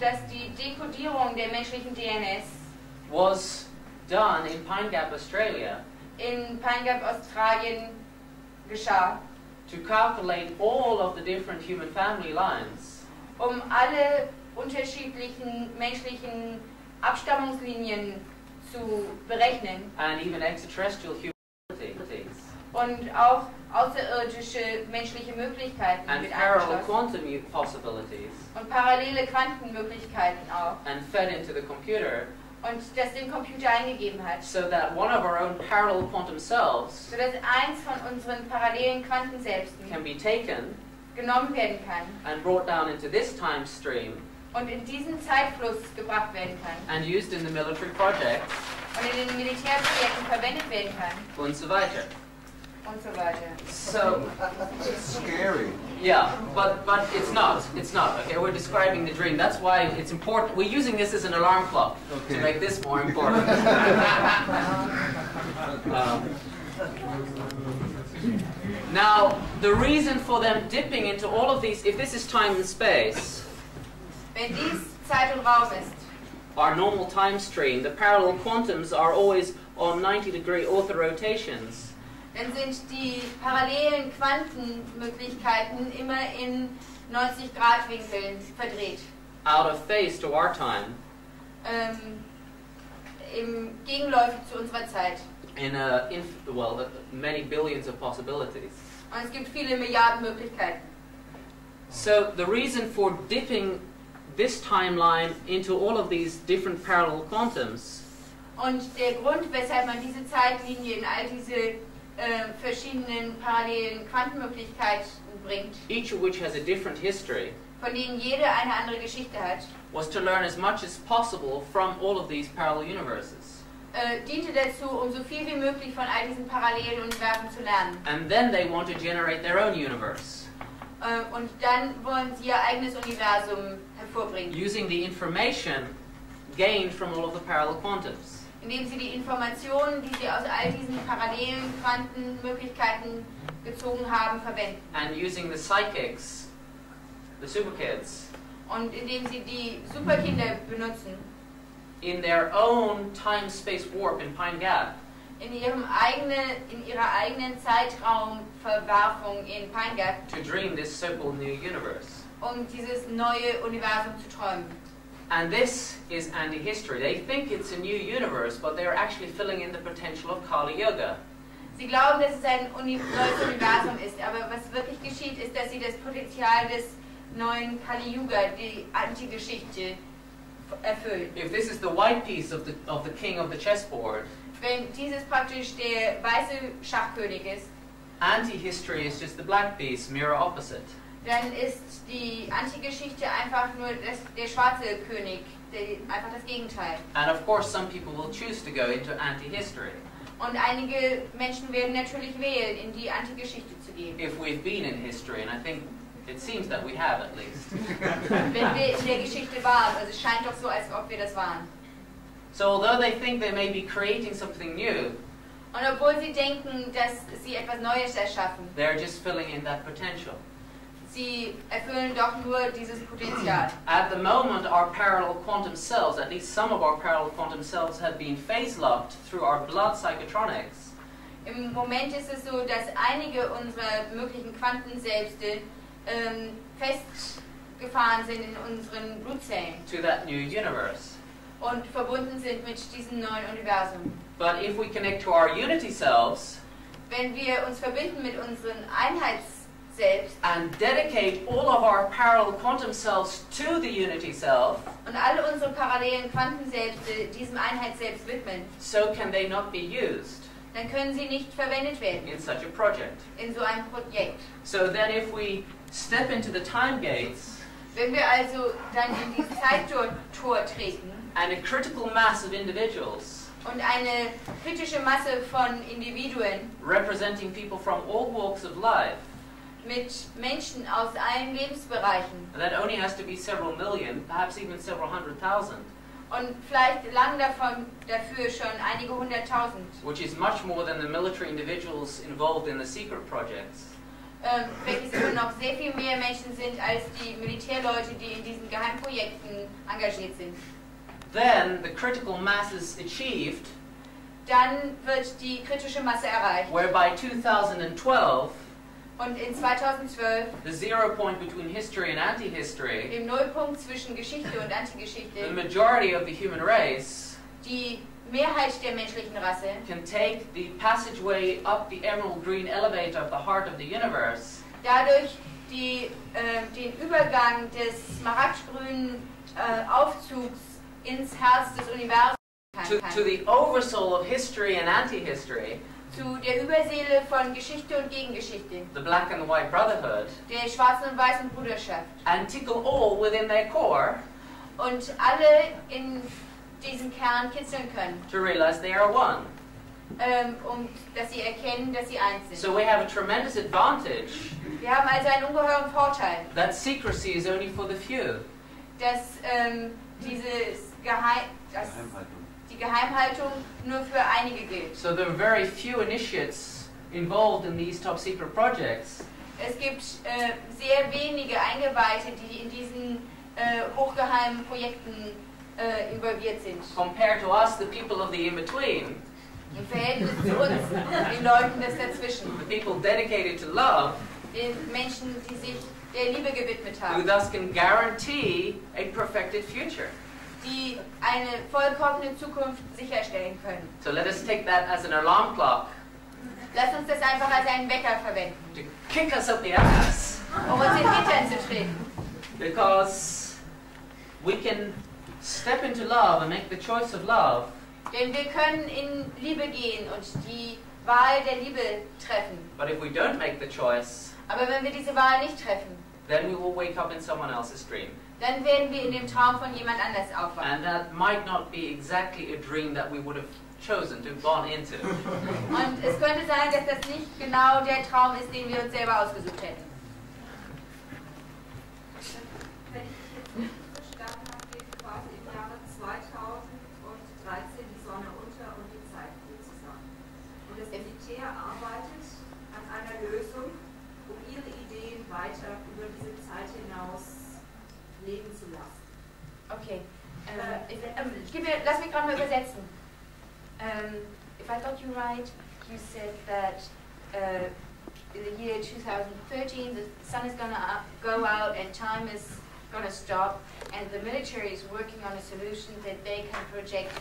dass die Dekodierung der menschlichen DNS was done in Pine Gap, Australia, in Pine Gap, Australien geschah, to calculate all of the different human family lines, alle unterschiedlichen menschlichen Abstammungslinien zu berechnen and even extraterrestrial humanities, und auch außerirdische menschliche Möglichkeiten and mit parallel eingeschlossen quantum possibilities, und parallele Quantenmöglichkeiten auch, and fed into the computer, und das dem Computer eingegeben hat, so that one of our own parallel quantum selves sodass eins von unseren parallelen Quantenselbsten can be taken genommen werden kann and brought down into this time stream und in diesen Zeitfluss gebracht werden kann and used in the military projects und in den Militärprojekten verwendet werden kann und so weiter. und so weiter. So, It's scary. yeah, but it's not. It's not. Okay, we're describing the dream. That's why it's important. We're using this as an alarm clock to Okay. make this more important. Now, the reason for them dipping into all of these, if this is time and space, Wenn dies Zeit und Raum ist, our normal time stream, the parallel quantums are always on 90-degree orthorotations. dann sind die parallelen Quantenmöglichkeiten immer in 90-Grad-Winkeln verdreht. Out of phase to our time, Im Gegenläufig zu unserer Zeit. many billions of possibilities. Und es gibt viele Milliarden Möglichkeiten. So the reason for dipping this timeline into all of these different parallel quantums Und der Grund, weshalb man diese Zeitlinie in all diese verschiedenen parallelen Quantenmöglichkeiten bringt, each of which has a different history, von denen jede eine andere Geschichte hat, was to learn as much as possible from all of these parallel universes. diente dazu, um so viel wie möglich von all diesen parallelen Universen zu lernen. And then they want to generate their own universe, Und dann wollen sie ihr eigenes Universum hervorbringen, using the information gained from all of the parallel quantums. indem sie die Informationen, die sie aus all diesen parallelen Quantenmöglichkeiten gezogen haben, verwenden. And using the psychics, the superkids, Und indem sie die Superkinder benutzen, in their own time-space warp in Pine Gap, in ihrer eigenen Zeitraumverwerfung in Pine Gap, to dream this so-called new universe. dieses neue Universum zu träumen. And this is anti-history. They think it's a new universe, but they're actually filling in the potential of Kali Yuga. Sie glauben, dass es ein neues Universum ist, aber was wirklich geschieht, ist, dass sie das Potenzial des neuen Kali Yuga, die Antigeschichte, erfüllen. If this is the white piece of the king of the chessboard, Wenn dieses praktisch der weiße Schachkönig ist, anti-history is just the black piece, mirror opposite. dann ist die Antigeschichte einfach nur der schwarze König, einfach das Gegenteil. And of course some people will choose to go into anti-history. Und einige Menschen werden natürlich wählen, in die Antigeschichte zu gehen. If we've been in history, and I think it seems that we have at least. Wenn wir in der Geschichte waren, also es scheint doch so, als ob wir das waren. So although they think they may be creating something new, Und obwohl sie denken, dass sie etwas Neues erschaffen, they're just filling in that potential. sie erfüllen doch nur dieses Potenzial. At the moment, our parallel quantum selves, at least some of our parallel quantum selves, have been phase-locked through our blood psychotronics. Im Moment ist es so, dass einige unserer möglichen Quantenselbste festgefahren sind in unseren Blutzellen To that new universe. und verbunden sind mit diesem neuen Universum. But if we connect to our unity selves Wenn wir uns verbinden mit unseren Einheitsselbst and dedicate all of our parallel quantum selves to the unity self, und alle unsere parallelen Quantenselbste diesem Einheitsselbst widmen, so can they not be used dann können sie nicht verwendet werden in such a project. in so einem Projekt. So then if we step into the time gates Wenn wir also dann in dieses Zeittor treten and a critical mass of individuals und eine kritische Masse von Individuen representing people from all walks of life, mit Menschen aus allen Lebensbereichen and that only has to be several million, perhaps even several 100,000, und vielleicht lang dafür schon einige 100.000, which is much more than the military individuals involved in the secret projects. welches immer noch sehr viel mehr Menschen sind als die Militärleute, die in diesen Geheimprojekten engagiert sind. Then the critical mass is achieved, Dann wird die kritische Masse erreicht. whereby 2012, Und in 2012, the zero point between history and anti-history, dem Nullpunkt zwischen Geschichte und the Antigeschichte, majority of the human race die Mehrheit der menschlichen Rasse can take the passageway up the emerald green elevator of the heart of the universe dadurch den Übergang des smaragdgrünen Aufzugs ins Herz des Universums to the oversoul of history and anti-history, zu der Überseele von Geschichte und Gegengeschichte, the black and the white brotherhood, der schwarzen und weißen Bruderschaft. and tickle all within their core Und alle in diesen Kern kitzeln können, to realize they are one. Dass sie erkennen, dass sie eins sind. So we have a tremendous advantage Wir haben also einen ungeheuren Vorteil, that secrecy is only for the few. dass die Geheimhaltung nur für einige gilt. So there are very few initiates involved in these top secret projects. Es gibt sehr wenige Eingeweihte, die in diesen hochgeheimen Projekten involviert sind. Compared to us, the people of the in-between, Im Verhältnis zu uns, den Leuten des Dazwischen, the people dedicated to love, den Menschen, die sich der Liebe gewidmet who haben, thus can guarantee a perfected future. die eine vollkommene Zukunft sicherstellen können. So let us take that as an alarm clock Lass uns das einfach als einen Wecker verwenden, to kick us up the ass, um uns in den Hintern zu treten. because we can step into love and make the choice of love, Denn wir können in Liebe gehen und die Wahl der Liebe treffen. but if we don't make the choice, Aber wenn wir diese Wahl nicht treffen, then we will wake up in someone else's dream. dann werden wir in dem Traum von jemand anders aufwachen. And that might not be exactly a dream that we would have chosen to have gone into. Und es könnte sein, dass das nicht genau der Traum ist, den wir uns selber ausgesucht hätten. Wenn ich jetzt richtig verstanden habe, geht quasi im Jahre 2013 die Sonne unter und die Zeit geht zusammen. Und das Militär arbeitet an einer Lösung, um ihre Ideen weiter über diese Zeit hinaus leben zu lassen. Okay. Lass mich gerade mal übersetzen. If I got you right, you said that in the year 2013 the sun is going to go out and time is going to stop, and the military is working on a solution that they can project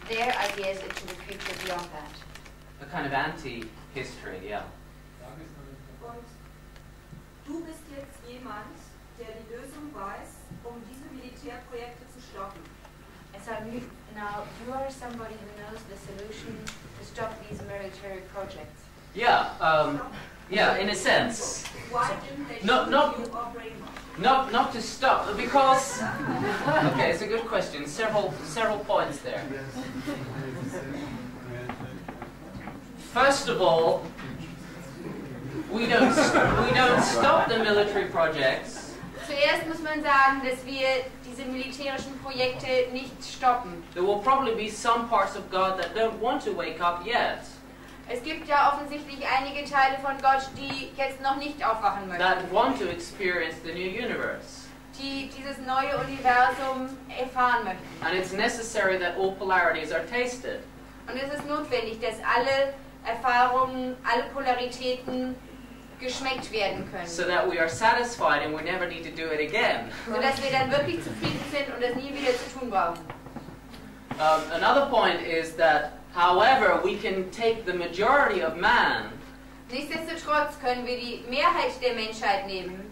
their ideas into the future beyond that. A kind of anti-history, yeah. Und du bist jetzt jemand, der die Lösung weiß, um diese Militärprojekte zu stoppen. And so now you are somebody who knows the solution to stop these military projects. Yeah, in a sense. Why didn't they No, shoot no. you or brainwash? Not to stop, because... Okay, it's a good question. Several points there. First of all, we don't stop the military projects. Zuerst muss man sagen, dass wir diese militärischen Projekte nicht stoppen. There will probably be some parts of God that don't want to wake up yet, Es gibt ja offensichtlich einige Teile von Gott, die jetzt noch nicht aufwachen möchten, that want to experience the new universe. die dieses neue Universum erfahren möchten. And it's necessary that all polarities are tasted. Und es ist notwendig, dass alle Erfahrungen, alle Polaritäten geschmeckt werden können, So that we are satisfied and we never need to do it again. sodass wir dann wirklich zufrieden sind und das nie wieder zu tun brauchen. Another point is that, however, we can take the majority of man Nichtsdestotrotz können wir die Mehrheit der Menschheit nehmen,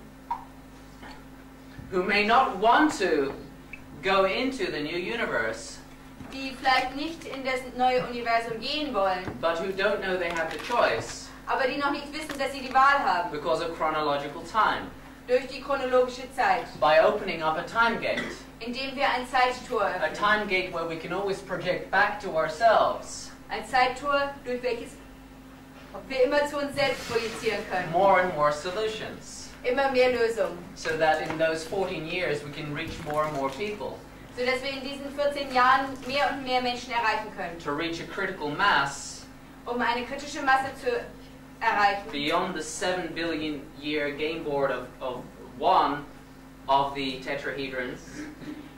who may not want to go into the new universe, die vielleicht nicht in das neue Universum gehen wollen, but who don't know they have the choice aber die noch nicht wissen, dass sie die Wahl haben, because of chronological time, durch die chronologische Zeit, by opening up a time gate. indem wir ein Zeittor A öffnen. time gate where we can always project back to ourselves Ein Zeittor, durch welches wir immer zu uns selbst projizieren können. more and more solutions, Immer mehr Lösungen. so that in those 14 years we can reach more and more people, Sodass wir in diesen 14 Jahren mehr und mehr Menschen erreichen können. to reach a critical mass Um eine kritische Masse zu erreichen. beyond the 7 billion year game board of one of the tetrahedrons,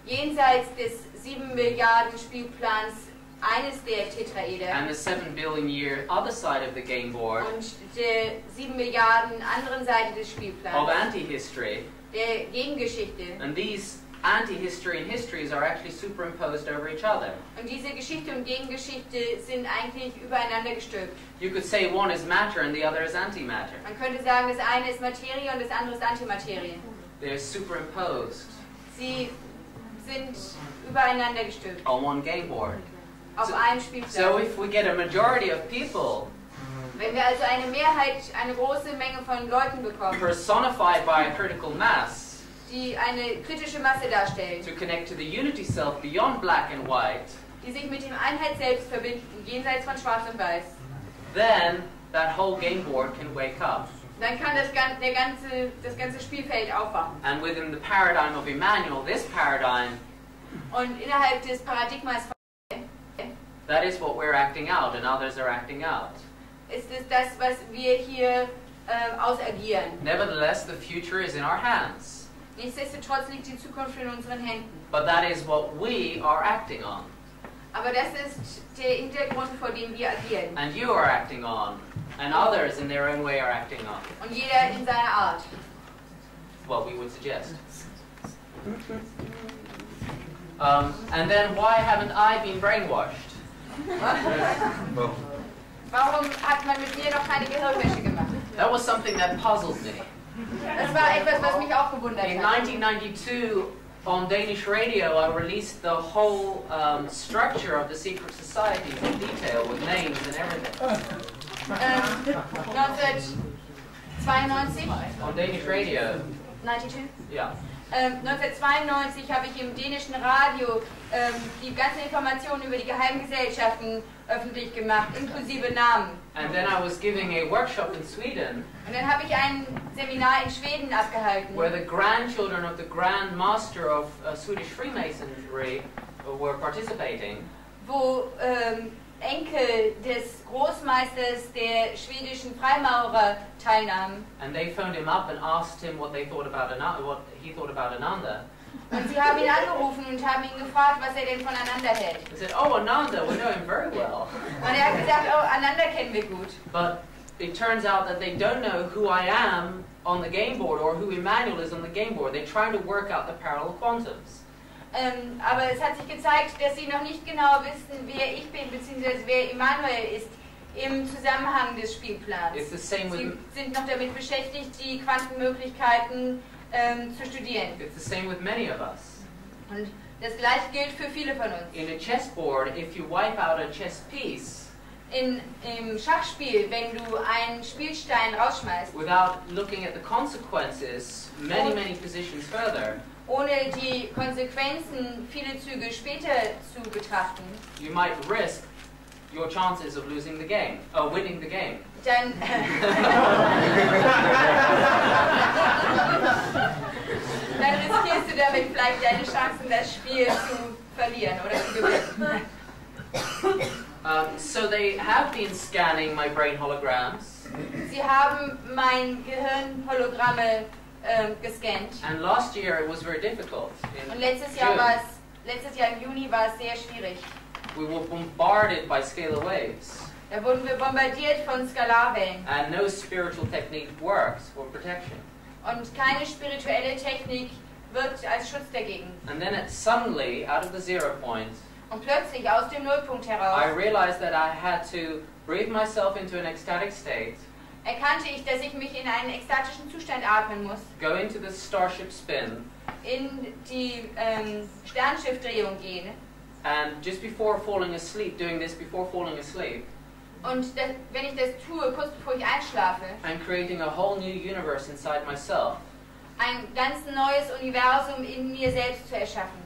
Jenseits des 7 Milliarden Spielplans eines der Tetraeder and the 7 billion year other side of the game board und der 7 Milliarden anderen Seite des of Spielplans, anti-history. der Gegengeschichte. And these anti-history and histories are actually superimposed over each other. Und diese Geschichte und Gegengeschichte sind eigentlich übereinander gestülpt. You could say one is matter and the other is antimatter. Man könnte sagen, das eine ist Materie und das andere ist Antimaterie. They're superimposed Sie sind übereinander gestülpt on one game board. auf einem Spielplan. So if we get a majority of people Wenn wir also eine Mehrheit, eine große Menge von Leuten bekommen, personified by a critical mass die eine kritische Masse darstellen, to connect to the unity self beyond black and white, die sich mit dem Einheit selbst verbinden, jenseits von Schwarz und Weiß, then that whole game board can wake up. dann kann das ganze Spielfeld aufwachen. And within the paradigm of Emmanuel, this paradigm, Und innerhalb des Paradigmas that is what we're acting out and others are acting out. ist es das, was wir hier ausagieren. Nevertheless, the future is in our hands. Nichtsdestotrotz liegt die Zukunft in unseren Händen. But that is what we are acting on. Aber das ist der Hintergrund, vor dem wir agieren. And you are acting on. And others in their own way are acting on. Und jeder in seiner Art. Well, we would suggest. And then why haven't I been brainwashed? Well, Warum hat man mit mir noch keine Gehirnwäsche gemacht? That was something that puzzled me. Das war etwas, was mich auch gewundert In hat. 1992, on Danish radio, I released the whole structure of the secret societies in detail with names and everything. 1992, On Danish radio, 92? yeah. 1992 habe ich im dänischen Radio die ganzen Informationen über die Geheimgesellschaften öffentlich gemacht, inklusive Namen. And then I was giving a workshop in Sweden Und dann habe ich ein Seminar in Schweden abgehalten, where the grandchildren of the Grand Master of Swedish Freemasonry were participating. wo Enkel des Großmeisters der schwedischen Freimaurer teilnahmen. And they phoned him up and asked him what he thought about Ananda. Und sie haben ihn angerufen und haben ihn gefragt, was er denn von Ananda hält. They said, "Oh, Ananda, we know him very well." Und er hat gesagt, oh, Ananda kennen wir gut. But it turns out that they don't know who I am on the game board or who Emmanuel is on the game board. They're trying to work out the parallel quantums. Aber es hat sich gezeigt, dass sie noch nicht genau wissen, wer ich bin, beziehungsweise wer Immanuel ist im Zusammenhang des Spielplans. It's the same Sie with sind noch damit beschäftigt, die Quantenmöglichkeiten zu studieren. it's the same with many of us. Und das gleiche gilt für viele von uns. In a chessboard, if you wipe out a chess piece Im Schachspiel, wenn du einen Spielstein rausschmeißt, without looking at the consequences many positions further, ohne die Konsequenzen viele Züge später zu betrachten, you might risk your chances of losing the game, winning the game. dann, dann riskierst du damit vielleicht deine Chancen, das Spiel zu verlieren oder zu gewinnen. So they have been scanning my brain holograms, Sie haben mein Gehirnhologramme gescannt. and last year it was very difficult. In Und letztes Jahr im Juni war es sehr schwierig. we were bombarded by scalar waves, Da wurden wir bombardiert von Skalarwellen. and no spiritual technique works for protection. Und keine spirituelle Technik wirkt als Schutz dagegen. And then suddenly, out of the 0 point, Und plötzlich aus dem Nullpunkt I heraus realized that I had to breathe myself into an ecstatic state, erkannte ich, dass ich mich in einen ekstatischen Zustand atmen muss, go into the starship spin, in die Sternschiffdrehung gehen and just before falling asleep, doing this before falling asleep, und wenn ich das tue, kurz bevor ich einschlafe, and creating a whole new universe inside myself. ein ganz neues Universum in mir selbst zu erschaffen.